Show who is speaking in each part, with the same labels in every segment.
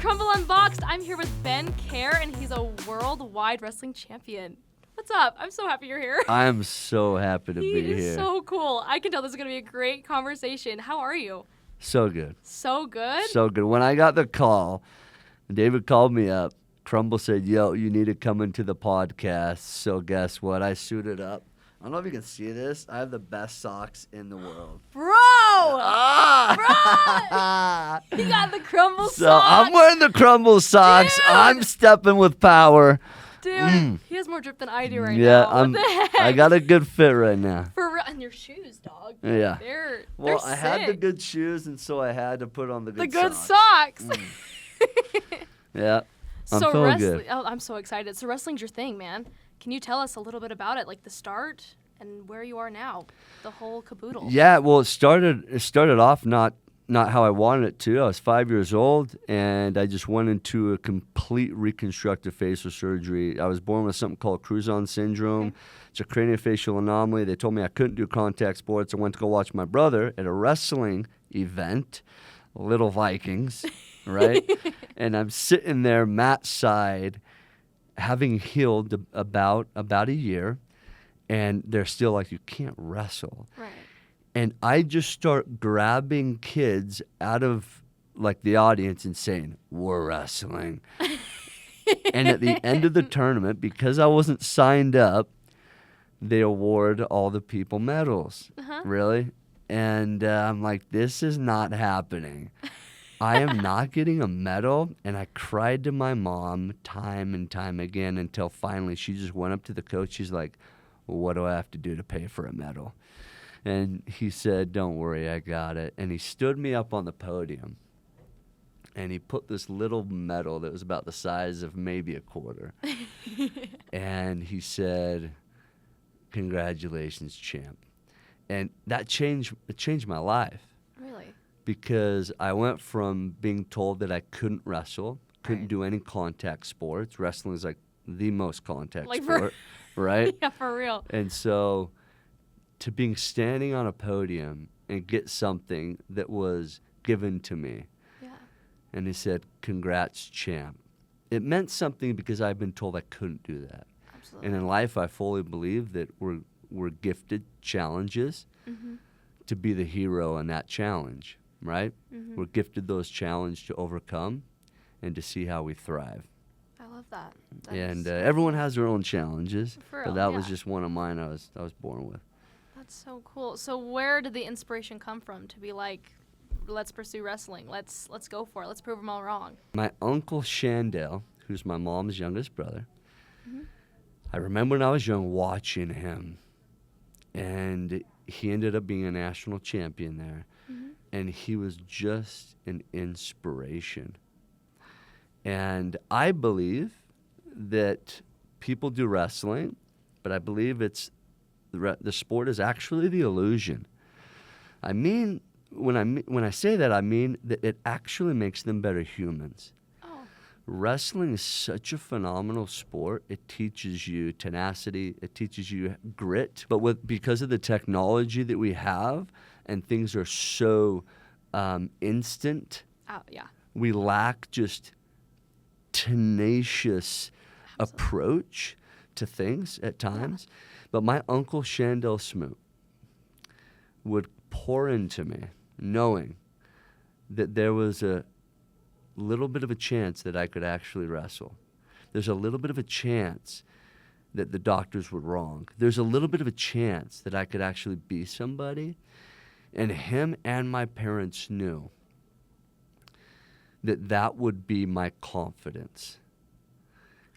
Speaker 1: Crumbl Unboxed. I'm here with Ben Kjar, and he's a worldwide wrestling champion. What's up? I'm so happy you're here.
Speaker 2: I'm so happy to be
Speaker 1: He
Speaker 2: here.
Speaker 1: is so cool. I can tell this is going to be a great conversation. How are you?
Speaker 2: So good.
Speaker 1: So good?
Speaker 2: So good. When I got the call, David called me up. Crumbl said, yo, you need to come into the podcast. So guess what? I suited up. I don't know if you can see this. I have the best socks in the world.
Speaker 1: Bro!
Speaker 2: Ah!
Speaker 1: Bro! You got the Crumbl
Speaker 2: So
Speaker 1: socks.
Speaker 2: I'm wearing the Crumbl socks.
Speaker 1: Dude!
Speaker 2: I'm stepping with power.
Speaker 1: Dude, he has more drip than I do right
Speaker 2: Yeah,
Speaker 1: now. What the heck?
Speaker 2: I got a good fit right now.
Speaker 1: For real. And your shoes, dog.
Speaker 2: Yeah.
Speaker 1: They're
Speaker 2: Well,
Speaker 1: sick.
Speaker 2: I had the good shoes, and so I had to put on the good
Speaker 1: good
Speaker 2: socks.
Speaker 1: socks.
Speaker 2: Yeah. I'm
Speaker 1: So
Speaker 2: feeling
Speaker 1: wrestling.
Speaker 2: good.
Speaker 1: Oh, I'm so excited. So wrestling's your thing, man. Can you tell us a little bit about it, like the start and where you are now, the whole caboodle?
Speaker 2: Yeah, well, it started off not how I wanted it to. I was 5 years old, and I just went into a complete reconstructive facial surgery. I was born with something called Crumbl syndrome.
Speaker 1: Okay.
Speaker 2: It's a craniofacial anomaly. They told me I couldn't do contact sports. I went to go watch my brother at a wrestling event, Little Vikings, right? And I'm sitting there, mat side, having healed about a year, and they're still like, you can't wrestle.
Speaker 1: Right.
Speaker 2: And I just start grabbing kids out of like the audience and saying, we're wrestling. And at the end of the tournament, because I wasn't signed up, they award all the people medals.
Speaker 1: Uh-huh.
Speaker 2: Really? And I'm like, this is not happening. I am not getting a medal. And I cried to my mom time and time again until finally she just went up to the coach. She's like, well, what do I have to do to pay for a medal? And he said, don't worry, I got it. And he stood me up on the podium, and he put this little medal that was about the size of maybe a quarter. And he said, congratulations, champ. And that changed my life.
Speaker 1: Really?
Speaker 2: Because I went from being told that I couldn't wrestle, couldn't
Speaker 1: Right.
Speaker 2: do any contact sports. Wrestling is like the most contact
Speaker 1: Like
Speaker 2: sport, right?
Speaker 1: Yeah, for real.
Speaker 2: And so to being standing on a podium and get something that was given to me.
Speaker 1: Yeah.
Speaker 2: And he said, congrats, champ. It meant something because I've been told I couldn't do that.
Speaker 1: Absolutely.
Speaker 2: And in life, I fully believe that we're gifted challenges
Speaker 1: Mm-hmm.
Speaker 2: to be the hero in that challenge, right?
Speaker 1: Mm-hmm.
Speaker 2: We're gifted those challenges to overcome and to see how we thrive.
Speaker 1: I love that. That
Speaker 2: And
Speaker 1: is-
Speaker 2: everyone has their own challenges,
Speaker 1: For
Speaker 2: but
Speaker 1: real,
Speaker 2: that was
Speaker 1: yeah.
Speaker 2: just one of mine I was born with.
Speaker 1: That's so cool. So where did the inspiration come from to be like, let's pursue wrestling. Let's go for it. Let's prove them all wrong.
Speaker 2: My uncle Shandell, who's my mom's youngest brother,
Speaker 1: Mhm.
Speaker 2: I remember when I was young watching him, and he ended up being a national champion there,
Speaker 1: Mhm.
Speaker 2: and he was just an inspiration. And I believe that people do wrestling, but I believe it's the sport is actually the illusion. I mean, when I say that, I mean that it actually makes them better humans.
Speaker 1: Oh.
Speaker 2: Wrestling is such a phenomenal sport. It teaches you tenacity. It teaches you grit. But because of the technology that we have and things are so instant,
Speaker 1: Oh, yeah.
Speaker 2: we lack just tenacious approach to things at times. But my uncle Shandell Smoot would pour into me knowing that there was a little bit of a chance that I could actually wrestle. There's a little bit of a chance that the doctors were wrong. There's a little bit of a chance that I could actually be somebody. And him and my parents knew that would be my confidence.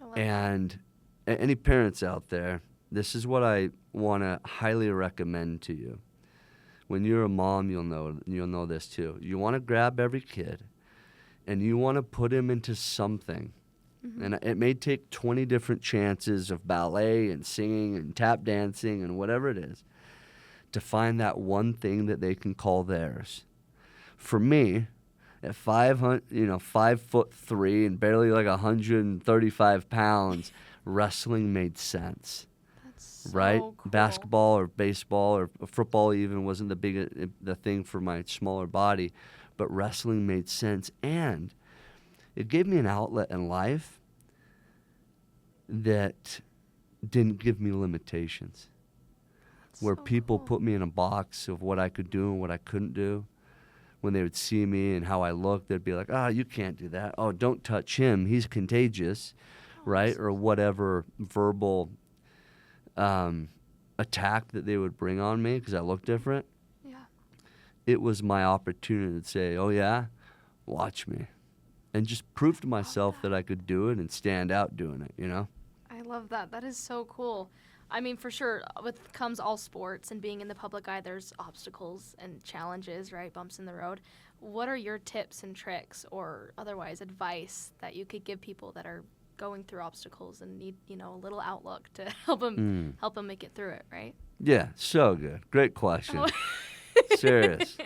Speaker 1: I love
Speaker 2: And any parents out there, this is what I want to highly recommend to you. When you're a mom, you'll know this too. You want to grab every kid and you want to put him into something.
Speaker 1: Mm-hmm.
Speaker 2: And it may take 20 different chances of ballet and singing and tap dancing and whatever it is to find that one thing that they can call theirs. For me, at 5'3" and barely like 135 pounds, wrestling made sense.
Speaker 1: That's so
Speaker 2: Right?
Speaker 1: cool.
Speaker 2: Basketball or baseball or football even wasn't the thing for my smaller body, but wrestling made sense. And It gave me an outlet in life that didn't give me limitations. Where
Speaker 1: So
Speaker 2: people
Speaker 1: cool.
Speaker 2: put me in a box of what I could do and what I couldn't do. When they would see me and how I looked, they'd be like, you can't do that. Oh, don't touch him. He's contagious, right? Or whatever verbal attack that they would bring on me because I looked different.
Speaker 1: Yeah.
Speaker 2: It was my opportunity to say, oh, yeah, watch me. And just prove to myself that I could do it and stand out doing it, you know?
Speaker 1: I love that. That is so cool. I mean, for sure, with comes all sports and being in the public eye, there's obstacles and challenges, right? Bumps in the road. What are your tips and tricks or otherwise advice that you could give people that are going through obstacles and need, a little outlook to help them make it through it, right?
Speaker 2: Yeah, so good. Great question. Serious.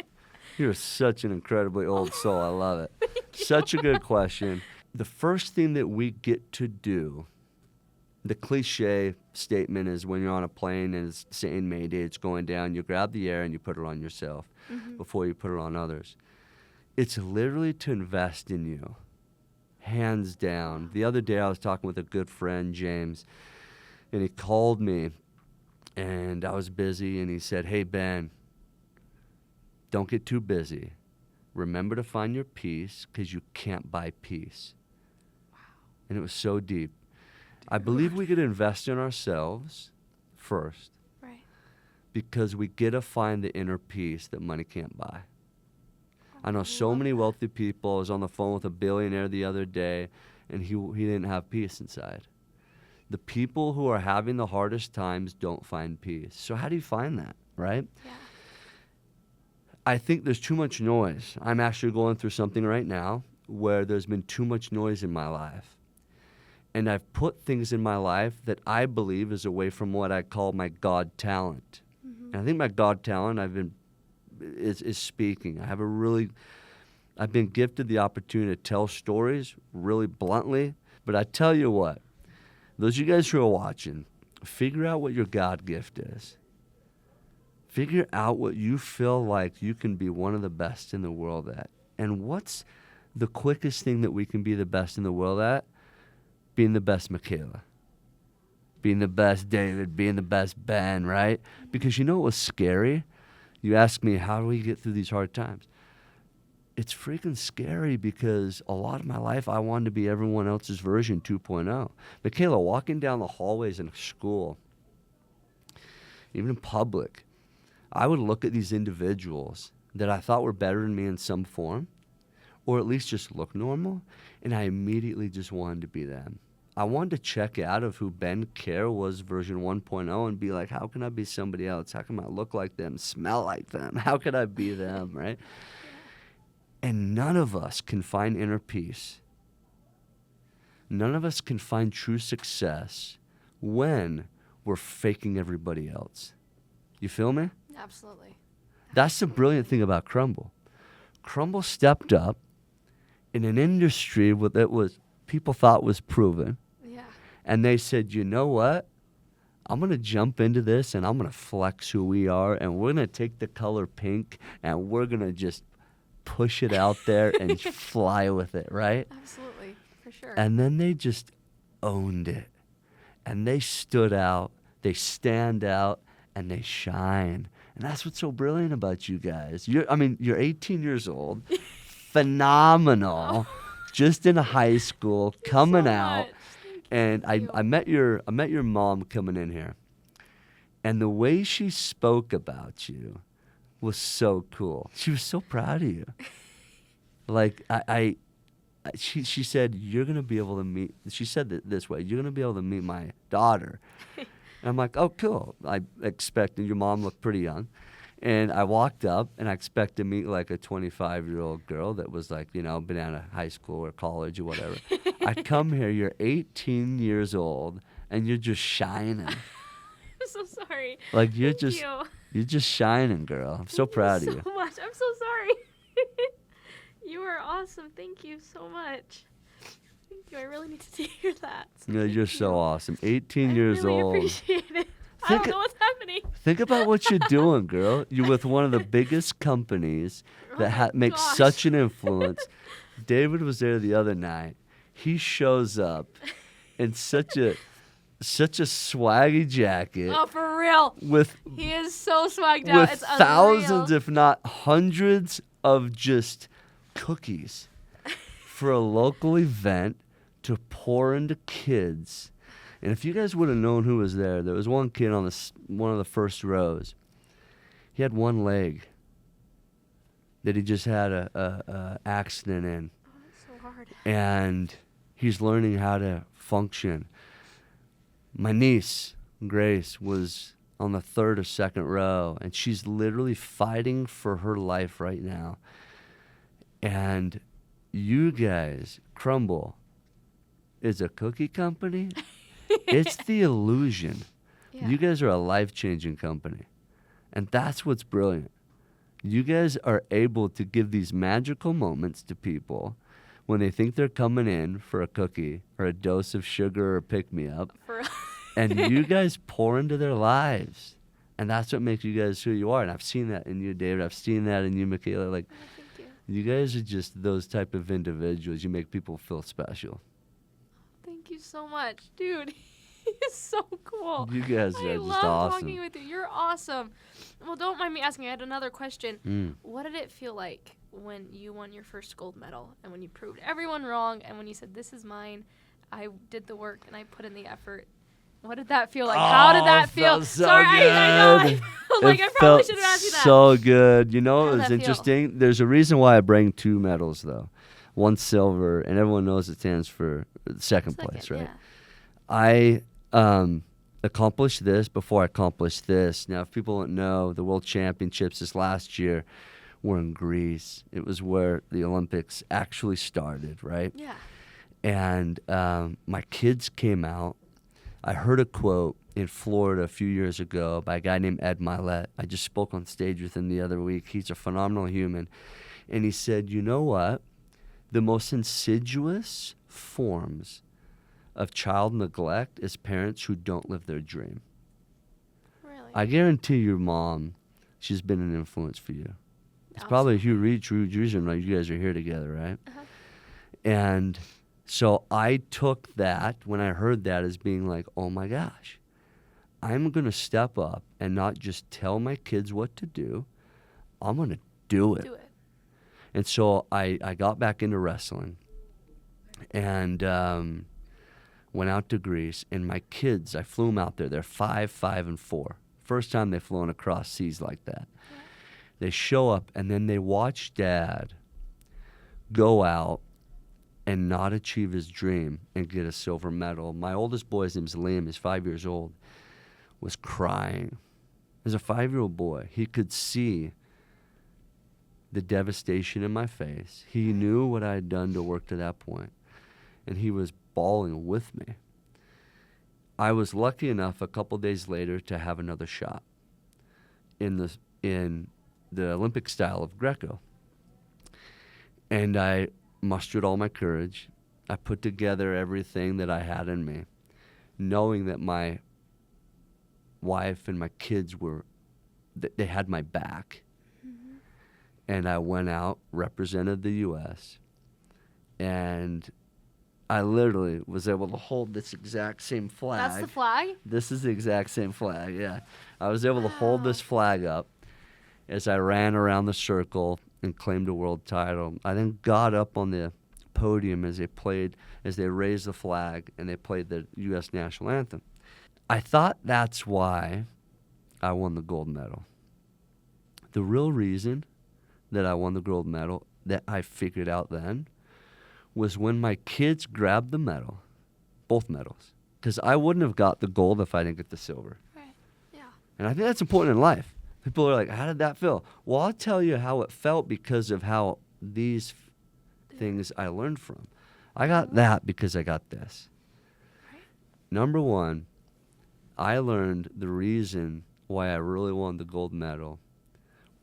Speaker 2: You're such an incredibly old soul. I love it. Such a good question. The first thing that we get to do, the cliche statement is when you're on a plane and it's saying Mayday, it's going down, you grab the air and you put it on yourself before you put it on others. It's literally to invest in you, hands down. The other day I was talking with a good friend, James, and he called me and I was busy and he said, hey, Ben, don't get too busy. Remember to find your peace because you can't buy peace. Wow. And it was so deep. I believe we could invest in ourselves first.
Speaker 1: Right.
Speaker 2: Because we get to find the inner peace that money can't buy. I know so many wealthy people. I was on the phone with a billionaire the other day, and he didn't have peace inside. The people who are having the hardest times don't find peace. So how do you find that, right?
Speaker 1: Yeah.
Speaker 2: I think there's too much noise. I'm actually going through something right now where there's been too much noise in my life. And I've put things in my life that I believe is away from what I call my God talent. And I think my God talent is speaking. I've been gifted the opportunity to tell stories really bluntly. But I tell you what, those of you guys who are watching, figure out what your God gift is. Figure out what you feel like you can be one of the best in the world at. And what's the quickest thing that we can be the best in the world at? Being the best Michaela. Being the best David. Being the best Ben, right? Because you know what was scary? You ask me, how do we get through these hard times? It's freaking scary because a lot of my life I wanted to be everyone else's version 2.0. Michaela, walking down the hallways in school, even in public, I would look at these individuals that I thought were better than me in some form, or at least just look normal, and I immediately just wanted to be them. I wanted to check out of who Ben Kjar was version 1.0 and be like, how can I be somebody else? How can I look like them, smell like them? How could I be them, right? And none of us can find inner peace. None of us can find true success when we're faking everybody else. You feel me?
Speaker 1: Absolutely.
Speaker 2: That's the brilliant thing about Crumbl. Crumbl stepped up in an industry that people thought was proven.
Speaker 1: Yeah.
Speaker 2: And they said, you know what? I'm going to jump into this and I'm going to flex who we are and we're going to take the color pink and we're going to just push it out there and fly with it, right?
Speaker 1: Absolutely. For sure.
Speaker 2: And then they just owned it. And they stood out, they stand out, and they shine. And that's what's so brilliant about you guys. You're 18 years old, phenomenal, just in high school, coming
Speaker 1: so
Speaker 2: out.
Speaker 1: Much.
Speaker 2: And I met your mom coming in here, and the way she spoke about you was so cool. She was so proud of you. Like she said, you're gonna be able to meet. She said it this way: you're gonna be able to meet my daughter. And I'm like, oh, cool. I expected your mom looked pretty young. And I walked up, and I expected to meet, like, a 25-year-old girl that was, like, been out of high school or college or whatever. I come here, you're 18 years old, and you're just shining.
Speaker 1: I'm so sorry.
Speaker 2: Like, you're just shining, girl. I'm so proud of you.
Speaker 1: So much. I'm so sorry. You are awesome. Thank you so much. Thank you. I really need to hear that. So
Speaker 2: Yeah, you're so awesome. 18
Speaker 1: I
Speaker 2: years
Speaker 1: really
Speaker 2: old.
Speaker 1: Appreciate it. I don't know what's happening.
Speaker 2: Think about what you're doing, girl. You're with one of the biggest companies that makes
Speaker 1: gosh.
Speaker 2: such an influence. David was there the other night. He shows up in such a swaggy jacket
Speaker 1: Oh, for real.
Speaker 2: with
Speaker 1: He is so swagged out.
Speaker 2: with
Speaker 1: It's
Speaker 2: thousands,
Speaker 1: unreal.
Speaker 2: if not hundreds, of just cookies for a local event to pour into kids. And if you guys would have known who was there, there was one kid on one of the first rows. He had one leg that he just had a accident in,
Speaker 1: Oh, that's so hard.
Speaker 2: and he's learning how to function. My niece, Grace, was on the third or second row, and she's literally fighting for her life right now. And you guys, Crumbl is a cookie company. It's the illusion.
Speaker 1: Yeah.
Speaker 2: You guys are a life-changing company, and that's what's brilliant. You guys are able to give these magical moments to people when they think they're coming in for a cookie or a dose of sugar or pick-me-up,
Speaker 1: For
Speaker 2: and you guys pour into their lives. And that's what makes you guys who you are. And I've seen that in you, David. I've seen that in you, Michaela. Like,
Speaker 1: Thank you.
Speaker 2: you guys are just those type of individuals. You make people feel special.
Speaker 1: Thank you so much, dude. He's so cool.
Speaker 2: You guys are
Speaker 1: I
Speaker 2: just
Speaker 1: love
Speaker 2: awesome.
Speaker 1: talking with you. You're awesome. Well, don't mind me asking. I had another question. What did it feel like when you won your first gold medal and when you proved everyone wrong and when you said, "This is mine. I did the work and I put in the effort"? What did that feel like? How did that
Speaker 2: it
Speaker 1: feel?
Speaker 2: felt so
Speaker 1: Sorry, I know. I
Speaker 2: good.
Speaker 1: felt like
Speaker 2: It
Speaker 1: I probably
Speaker 2: felt
Speaker 1: should have asked you that.
Speaker 2: so good. You know,
Speaker 1: How
Speaker 2: it
Speaker 1: did
Speaker 2: was
Speaker 1: that feel?
Speaker 2: interesting. There's a reason why I bring 2 medals, though. One silver, and everyone knows it stands for second place, right?
Speaker 1: Yeah.
Speaker 2: I accomplished this before I accomplished this. Now, if people don't know, the World Championships this last year were in Greece. It was where the Olympics actually started, right?
Speaker 1: Yeah.
Speaker 2: And my kids came out. I heard a quote in Florida a few years ago by a guy named Ed Milet. I just spoke on stage with him the other week. He's a phenomenal human. And he said, you know what? The most insidious forms of child neglect is parents who don't live their dream.
Speaker 1: Really?
Speaker 2: I guarantee your mom, she's been an influence for you. It's probably a huge reason why you guys are here together, right?
Speaker 1: Uh-huh.
Speaker 2: And so I took that, when I heard that, as being like, oh my gosh, I'm going to step up and not just tell my kids what to do. I'm going to do it.
Speaker 1: Do it.
Speaker 2: And so I got back into wrestling and went out to Greece. And my kids, I flew them out there. They're 5, 5, and 4. First time they've flown across seas like that.
Speaker 1: Yeah.
Speaker 2: They show up, and then they watch Dad go out and not achieve his dream and get a silver medal. My oldest boy's name's Liam. He's 5 years old. Was crying. As a 5-year-old boy, he could see the devastation in my face. He knew what I had done to work to that point, and he was bawling with me. I was lucky enough a couple days later to have another shot in the Olympic style of Greco. And I mustered all my courage. I put together everything that I had in me, knowing that my wife and my kids they had my back.
Speaker 1: Mm-hmm.
Speaker 2: And I went out, represented the U.S., and I literally was able to hold this exact same flag.
Speaker 1: That's the flag?
Speaker 2: This is the exact same flag, yeah. I was able to hold this flag up as I ran around the circle and claimed a world title. I then got up on the podium as they raised the flag and they played the U.S. national anthem. I thought that's why I won the gold medal. The real reason that I won the gold medal, that I figured out then, was when my kids grabbed the medal, both medals, because I wouldn't have got the gold if I didn't get the silver.
Speaker 1: Right. Yeah.
Speaker 2: And I think that's important in life. People are like, how did that feel? Well, I'll tell you how it felt because of how these things I learned from. I got that because I got this.
Speaker 1: Right.
Speaker 2: Number one, I learned the reason why I really wanted the gold medal,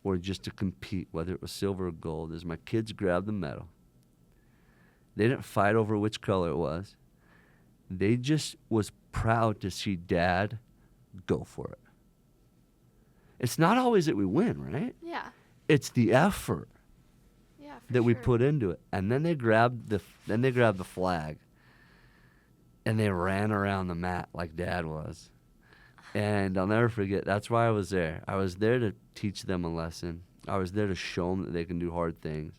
Speaker 2: or just to compete, whether it was silver or gold, is my kids grabbed the medal. They didn't fight over which color it was. They just was proud to see Dad go for it. It's not always that we win, right?
Speaker 1: Yeah.
Speaker 2: It's the effort.
Speaker 1: Yeah. for
Speaker 2: that we
Speaker 1: sure.
Speaker 2: put into it. And then they grabbed the flag and they ran around the mat like Dad was. And I'll never forget, that's why I was there. I was there to teach them a lesson. I was there to show them that they can do hard things.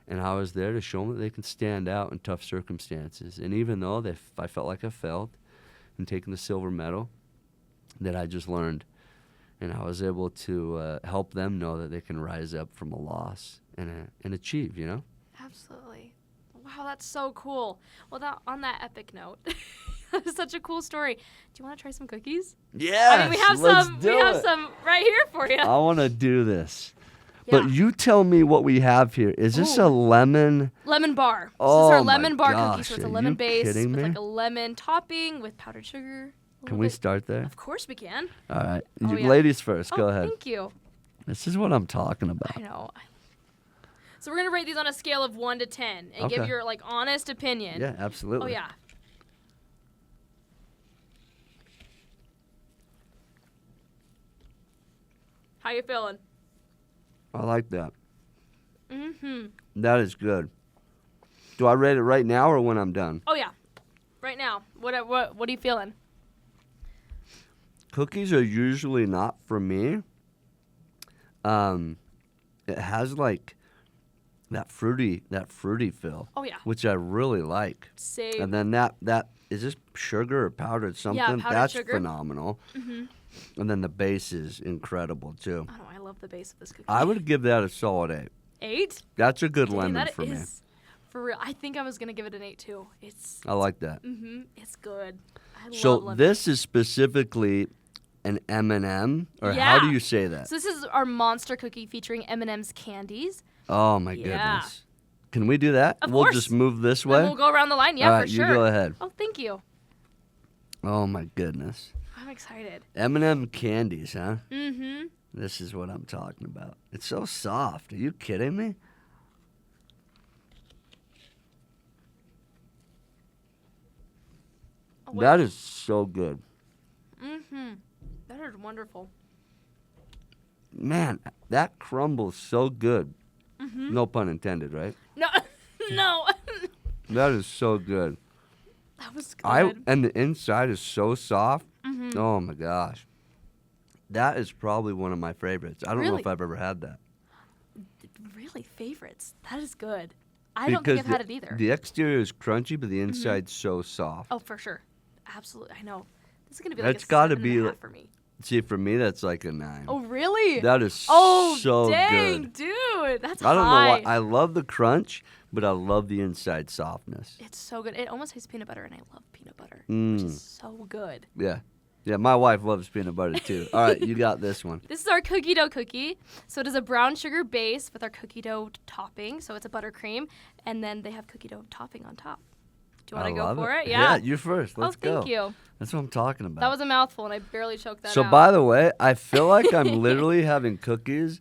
Speaker 2: And I was there to show them that they can stand out in tough circumstances. And even though I felt like I failed in taking the silver medal, that I just learned. And I was able to help them know that they can rise up from a loss and achieve, you know?
Speaker 1: Absolutely. Wow, that's so cool. Well, on that epic note, that is such a cool story. Do you want to try some cookies?
Speaker 2: Yes,
Speaker 1: I mean, we have
Speaker 2: let's
Speaker 1: some.
Speaker 2: do
Speaker 1: We have
Speaker 2: it.
Speaker 1: some right here for you.
Speaker 2: I want to do this.
Speaker 1: Yeah.
Speaker 2: But you tell me what we have here. Is this a lemon?
Speaker 1: Lemon bar. This
Speaker 2: Oh
Speaker 1: is our
Speaker 2: my
Speaker 1: lemon bar cookie.
Speaker 2: gosh,
Speaker 1: So it's a
Speaker 2: are
Speaker 1: lemon
Speaker 2: you
Speaker 1: base
Speaker 2: kidding
Speaker 1: with
Speaker 2: me?
Speaker 1: like a lemon topping with powdered sugar.
Speaker 2: Can we start there?
Speaker 1: Of course we can.
Speaker 2: All right.
Speaker 1: Oh, yeah.
Speaker 2: Ladies first. Go
Speaker 1: Oh,
Speaker 2: ahead.
Speaker 1: Thank you.
Speaker 2: This is what I'm talking about.
Speaker 1: I know. So we're gonna rate these on a scale of 1 to 10 and give
Speaker 2: Okay.
Speaker 1: your like honest opinion.
Speaker 2: Yeah, absolutely.
Speaker 1: Oh yeah. How you feeling?
Speaker 2: I like that.
Speaker 1: Mm-hmm.
Speaker 2: That is good. Do I rate it right now or when I'm done?
Speaker 1: Oh yeah. Right now. What are you feeling?
Speaker 2: Cookies are usually not for me. It has like that fruity feel,
Speaker 1: Oh yeah.
Speaker 2: which I really like.
Speaker 1: Same.
Speaker 2: And then that is this sugar or powdered something?
Speaker 1: powdered
Speaker 2: That's
Speaker 1: sugar.
Speaker 2: phenomenal.
Speaker 1: Mm-hmm.
Speaker 2: And then the base is incredible too.
Speaker 1: Oh, I love the base of this cookie.
Speaker 2: I would give that a solid 8.
Speaker 1: 8?
Speaker 2: That's a good
Speaker 1: Dang,
Speaker 2: lemon
Speaker 1: that
Speaker 2: for me.
Speaker 1: is for real. I think I was gonna give it an 8 too.
Speaker 2: I like that.
Speaker 1: It's good. I
Speaker 2: So
Speaker 1: love lemon.
Speaker 2: this is specifically an M&M, or how do
Speaker 1: Yeah.
Speaker 2: you say that?
Speaker 1: So this is our monster cookie featuring M&M's candies.
Speaker 2: Oh my
Speaker 1: Yeah.
Speaker 2: goodness. Can we do that?
Speaker 1: Of
Speaker 2: We'll
Speaker 1: course.
Speaker 2: just move this
Speaker 1: Then
Speaker 2: way.
Speaker 1: we'll go around the line. Yeah,
Speaker 2: All
Speaker 1: for
Speaker 2: right,
Speaker 1: sure.
Speaker 2: you go ahead.
Speaker 1: Oh, thank you.
Speaker 2: Oh my goodness.
Speaker 1: I'm excited.
Speaker 2: M&M candies, huh?
Speaker 1: Mm-hmm.
Speaker 2: This is what I'm talking about. It's so soft. Are you kidding me?
Speaker 1: Oh, wait.
Speaker 2: That is so good.
Speaker 1: Mm-hmm. That is wonderful.
Speaker 2: Man, that crumbles so good.
Speaker 1: Mm-hmm.
Speaker 2: No pun intended, right?
Speaker 1: No, no.
Speaker 2: That is so good.
Speaker 1: That was good.
Speaker 2: And the inside is so soft.
Speaker 1: Mm-hmm.
Speaker 2: Oh my gosh. That is probably one of my favorites. I don't know
Speaker 1: Really?
Speaker 2: if I've ever had that.
Speaker 1: Really, favorites. That is good. I don't think I've had it either.
Speaker 2: The exterior is crunchy, but the inside's so soft.
Speaker 1: Oh, for sure. Absolutely. I know. This is going to be
Speaker 2: That's
Speaker 1: like a
Speaker 2: gotta
Speaker 1: 7.5
Speaker 2: be like-
Speaker 1: for me.
Speaker 2: See, for me, that's like a 9.
Speaker 1: Oh, really?
Speaker 2: That is
Speaker 1: Oh,
Speaker 2: so
Speaker 1: dang,
Speaker 2: good.
Speaker 1: dude. That's
Speaker 2: I don't know
Speaker 1: high.
Speaker 2: why. I love the crunch, but I love the inside softness.
Speaker 1: It's so good. It almost tastes peanut butter, and I love peanut butter, which
Speaker 2: Mm.
Speaker 1: is so good.
Speaker 2: Yeah. Yeah, my wife loves peanut butter too. All right, you got this one.
Speaker 1: This is our cookie dough cookie. So it is a brown sugar base with our cookie dough topping. So it's a buttercream, and then they have cookie dough topping on top. Do you want to go
Speaker 2: love
Speaker 1: for it?
Speaker 2: Yeah, you first. Let's
Speaker 1: oh,
Speaker 2: go.
Speaker 1: thank you.
Speaker 2: That's what I'm talking about.
Speaker 1: That was a mouthful, and I barely choked that
Speaker 2: So,
Speaker 1: out.
Speaker 2: by the way, I feel like I'm literally having cookies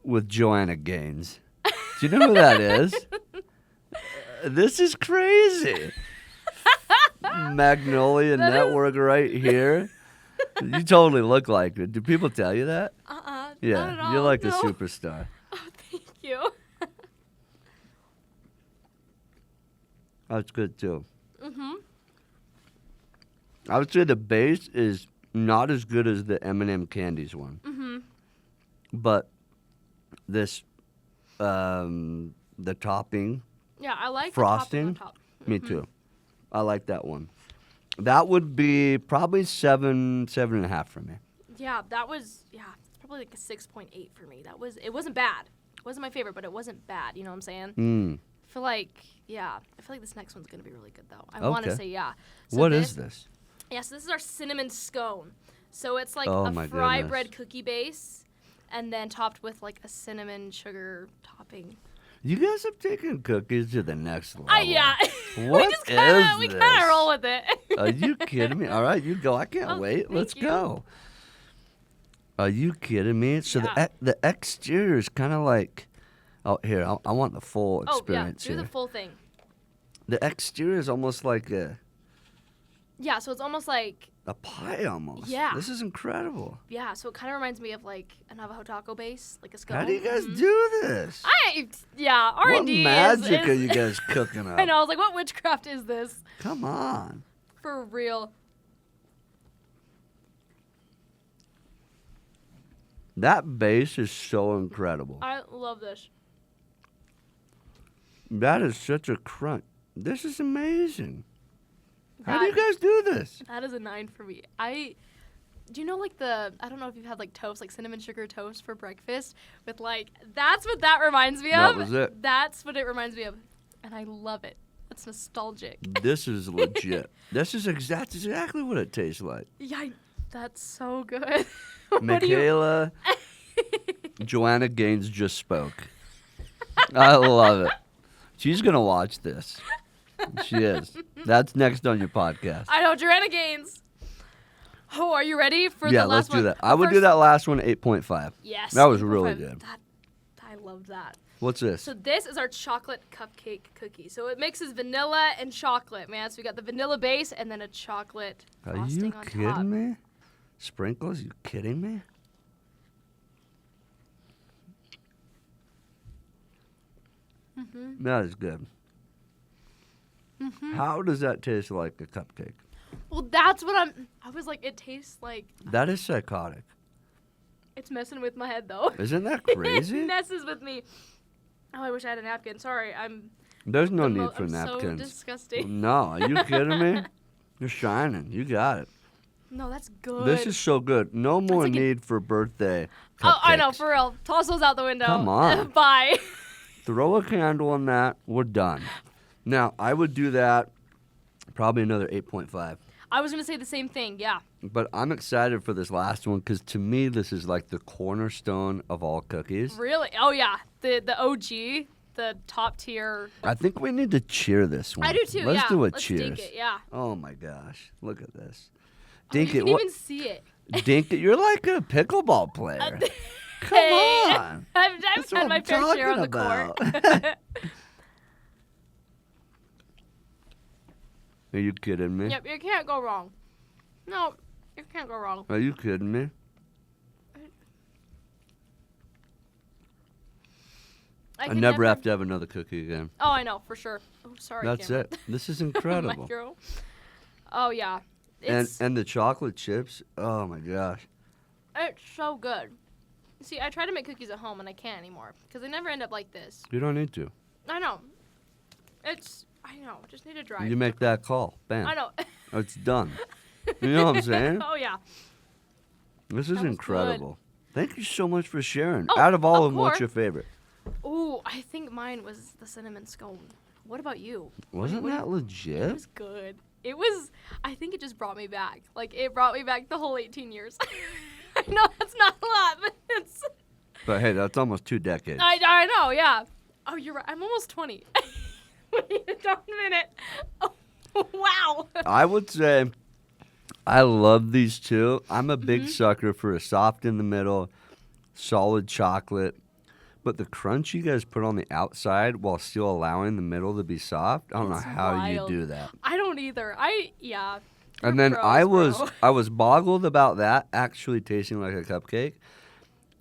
Speaker 2: with Joanna Gaines. Do you know who that is? This is crazy. Magnolia
Speaker 1: That is-
Speaker 2: Network right here. You totally look like it. Do people tell you that? Yeah,
Speaker 1: not at all.
Speaker 2: you're like a
Speaker 1: No.
Speaker 2: superstar.
Speaker 1: Oh, thank you.
Speaker 2: That's good too.
Speaker 1: Mm-hmm.
Speaker 2: I would say the base is not as good as the M&M candies one,
Speaker 1: Mm-hmm.
Speaker 2: but this, the topping,
Speaker 1: Yeah, I like
Speaker 2: Frosting?
Speaker 1: the topping on top.
Speaker 2: me too. I like that one. That would be probably 7.5 for me.
Speaker 1: Yeah, that was it's probably like a 6.8 for me. It wasn't bad. It wasn't my favorite, but it wasn't bad. You know what I'm saying?
Speaker 2: Mm.
Speaker 1: I feel like this next one's gonna be really good though. I want to
Speaker 2: Okay.
Speaker 1: say yeah. So
Speaker 2: What is this?
Speaker 1: Yeah, so this is our cinnamon scone. So it's like
Speaker 2: Oh
Speaker 1: a
Speaker 2: my
Speaker 1: fry
Speaker 2: goodness.
Speaker 1: bread cookie base, and then topped with like a cinnamon sugar topping.
Speaker 2: You guys have taken cookies to the next level.
Speaker 1: Yeah.
Speaker 2: What
Speaker 1: we just kinda,
Speaker 2: is
Speaker 1: we
Speaker 2: this?
Speaker 1: kind of roll with it.
Speaker 2: Are you kidding me? All right, you go. I can't
Speaker 1: Oh,
Speaker 2: wait.
Speaker 1: thank
Speaker 2: Let's
Speaker 1: you.
Speaker 2: go. Are you kidding me? So
Speaker 1: Yeah.
Speaker 2: the exterior is kind of like, oh here, I want the full
Speaker 1: Oh yeah,
Speaker 2: experience
Speaker 1: do
Speaker 2: here.
Speaker 1: the full thing.
Speaker 2: The exterior is almost like a
Speaker 1: Yeah, so it's almost like,
Speaker 2: A pie almost.
Speaker 1: Yeah.
Speaker 2: This is incredible.
Speaker 1: yeah, so it kind of reminds me of like a Navajo taco base, like a scone.
Speaker 2: How do you guys do this?
Speaker 1: Yeah,
Speaker 2: What
Speaker 1: R&D
Speaker 2: magic
Speaker 1: is,
Speaker 2: are you guys cooking up?
Speaker 1: I know, I was like, what witchcraft is this?
Speaker 2: Come on.
Speaker 1: For real.
Speaker 2: That base is so incredible.
Speaker 1: I love this.
Speaker 2: That is such a crunch. This is amazing. How do you
Speaker 1: That-
Speaker 2: guys do this?
Speaker 1: That is a 9 for me. Do you know like I don't know if you've had like toast, like cinnamon sugar toast for breakfast with like, that's what that reminds me
Speaker 2: That
Speaker 1: of.
Speaker 2: was it.
Speaker 1: That's what it reminds me of. And I love it. It's nostalgic.
Speaker 2: This is legit. This is exactly what it tastes like.
Speaker 1: Yeah, that's so good. What do you-
Speaker 2: Michaela, Joanna Gaines just spoke. I love it. She's going to watch this. She is. That's next on your podcast.
Speaker 1: I know, Joanna Gaines. Oh, are you ready for
Speaker 2: Yeah,
Speaker 1: the
Speaker 2: let's
Speaker 1: last one?
Speaker 2: do that. I would do that last one 8.5.
Speaker 1: Yes.
Speaker 2: That was
Speaker 1: April
Speaker 2: really
Speaker 1: 5th.
Speaker 2: good.
Speaker 1: I love that.
Speaker 2: What's this?
Speaker 1: So this is our chocolate cupcake cookie. So it mixes vanilla and chocolate, man. So we got the vanilla base and then a chocolate
Speaker 2: Are
Speaker 1: frosting
Speaker 2: you
Speaker 1: on
Speaker 2: kidding
Speaker 1: top.
Speaker 2: me? Sprinkles? You kidding me?
Speaker 1: Mm-hmm.
Speaker 2: That is good.
Speaker 1: Mm-hmm.
Speaker 2: How does that taste like a cupcake?
Speaker 1: Well, that's what I was like, it tastes like,
Speaker 2: That is psychotic.
Speaker 1: it's messing with my head though.
Speaker 2: Isn't that
Speaker 1: It
Speaker 2: crazy?
Speaker 1: messes with me. Oh, I wish I had a napkin. Sorry,
Speaker 2: There's no
Speaker 1: I'm
Speaker 2: need for
Speaker 1: I'm so
Speaker 2: napkins.
Speaker 1: disgusting.
Speaker 2: No, are you kidding me? You're shining. You got it.
Speaker 1: No, that's good.
Speaker 2: This is so good. No more
Speaker 1: like a-
Speaker 2: need for birthday cupcakes.
Speaker 1: Oh, I know, for real. Toss those out the window.
Speaker 2: Come on.
Speaker 1: Bye.
Speaker 2: Throw a candle on that. We're done. Now, I would do that probably another 8.5.
Speaker 1: I was going to say the same thing, yeah.
Speaker 2: But I'm excited for this last one because to me, this is like the cornerstone of all cookies.
Speaker 1: Really? Oh, yeah. The OG, the top tier.
Speaker 2: I think we need to cheer this one.
Speaker 1: I do too,
Speaker 2: Let's
Speaker 1: yeah.
Speaker 2: do a
Speaker 1: Let's
Speaker 2: cheers.
Speaker 1: dink it, yeah.
Speaker 2: Oh my gosh. Look at this.
Speaker 1: Oh,
Speaker 2: Dink
Speaker 1: you
Speaker 2: it.
Speaker 1: can
Speaker 2: What?
Speaker 1: even see it.
Speaker 2: Dink it. You're like a pickleball player. Come
Speaker 1: Hey,
Speaker 2: on.
Speaker 1: I've
Speaker 2: That's
Speaker 1: had
Speaker 2: what
Speaker 1: my
Speaker 2: I'm
Speaker 1: fair share on the
Speaker 2: talking
Speaker 1: court.
Speaker 2: Are you kidding me?
Speaker 1: Yep, you can't go wrong. No, you can't go wrong.
Speaker 2: Are you kidding me? I
Speaker 1: can
Speaker 2: never have to have another cookie again.
Speaker 1: Oh, I know, for sure. Oh, sorry,
Speaker 2: That's
Speaker 1: Cameron.
Speaker 2: it. This is incredible.
Speaker 1: Micro. Oh, yeah.
Speaker 2: and
Speaker 1: It's,
Speaker 2: and the chocolate chips. Oh my gosh.
Speaker 1: it's so good. See, I try to make cookies at home, and I can't anymore because they never end up like this.
Speaker 2: You don't need to.
Speaker 1: I know. I know. Just need to drive.
Speaker 2: You make that call. Bam.
Speaker 1: I know.
Speaker 2: It's done. You know what I'm saying?
Speaker 1: Oh, yeah.
Speaker 2: This is
Speaker 1: That was
Speaker 2: incredible. Thank you so much for sharing.
Speaker 1: Oh,
Speaker 2: Out of all
Speaker 1: of
Speaker 2: of them, what's
Speaker 1: course.
Speaker 2: your favorite?
Speaker 1: Ooh, I think mine was the cinnamon scone. What about you?
Speaker 2: Wasn't that
Speaker 1: It
Speaker 2: legit?
Speaker 1: was good. It was, I think it just brought me back. Like, it brought me back the whole 18 years. I know that's not a lot, but it's,
Speaker 2: But hey, that's almost 2 decades.
Speaker 1: I know, yeah. Oh, you're right. I'm almost 20. Wait a minute. Oh, wow.
Speaker 2: I would say I love these two. I'm a big sucker for a soft in the middle, solid chocolate. But the crunch you guys put on the outside while still allowing the middle to be soft, I don't know
Speaker 1: It's
Speaker 2: how you
Speaker 1: wild.
Speaker 2: do that.
Speaker 1: I don't either. Yeah.
Speaker 2: And
Speaker 1: You're
Speaker 2: then
Speaker 1: pros, bro.
Speaker 2: I was boggled about that actually tasting like a cupcake.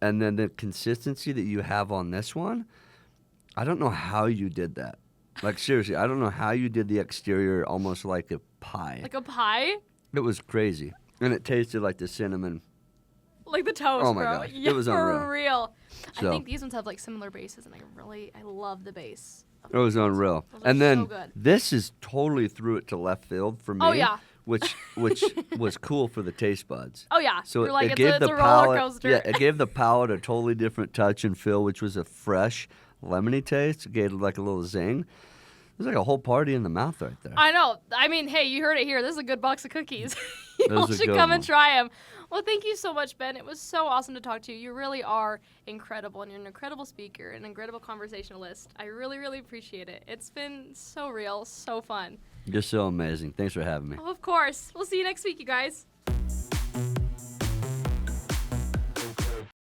Speaker 2: And then the consistency that you have on this one, I don't know how you did that. Like seriously, I don't know how you did the exterior almost like a pie.
Speaker 1: Like a pie?
Speaker 2: It was crazy. And it tasted like the cinnamon.
Speaker 1: Like the toast,
Speaker 2: Oh my
Speaker 1: bro.
Speaker 2: gosh, it
Speaker 1: Yeah,
Speaker 2: was
Speaker 1: for
Speaker 2: unreal.
Speaker 1: real. I
Speaker 2: So-
Speaker 1: think these ones have like similar bases, and I love the base. of
Speaker 2: It was
Speaker 1: these ones.
Speaker 2: unreal.
Speaker 1: Those are
Speaker 2: And then
Speaker 1: so good.
Speaker 2: this is totally threw it to left field for me.
Speaker 1: Oh, yeah.
Speaker 2: Which was cool for the taste buds.
Speaker 1: Oh yeah.
Speaker 2: So
Speaker 1: You're like,
Speaker 2: it
Speaker 1: it's
Speaker 2: gave
Speaker 1: a
Speaker 2: the
Speaker 1: roller
Speaker 2: palate,
Speaker 1: coaster.
Speaker 2: yeah, it gave the palate a totally different touch and feel, which was a fresh, lemony taste. It gave it like a little zing. It was like a whole party in the mouth right there.
Speaker 1: I know. I mean, hey, you heard it here. This is a good box of cookies. You
Speaker 2: That was
Speaker 1: all
Speaker 2: a
Speaker 1: should
Speaker 2: good
Speaker 1: come and
Speaker 2: one.
Speaker 1: try them. Well, thank you so much, Ben. It was so awesome to talk to you. You really are incredible, and you're an incredible speaker, an incredible conversationalist. I really, really appreciate it. It's been so real, so fun.
Speaker 2: You're so amazing. Thanks for having me.
Speaker 1: Oh, of course. We'll see you next week, you guys.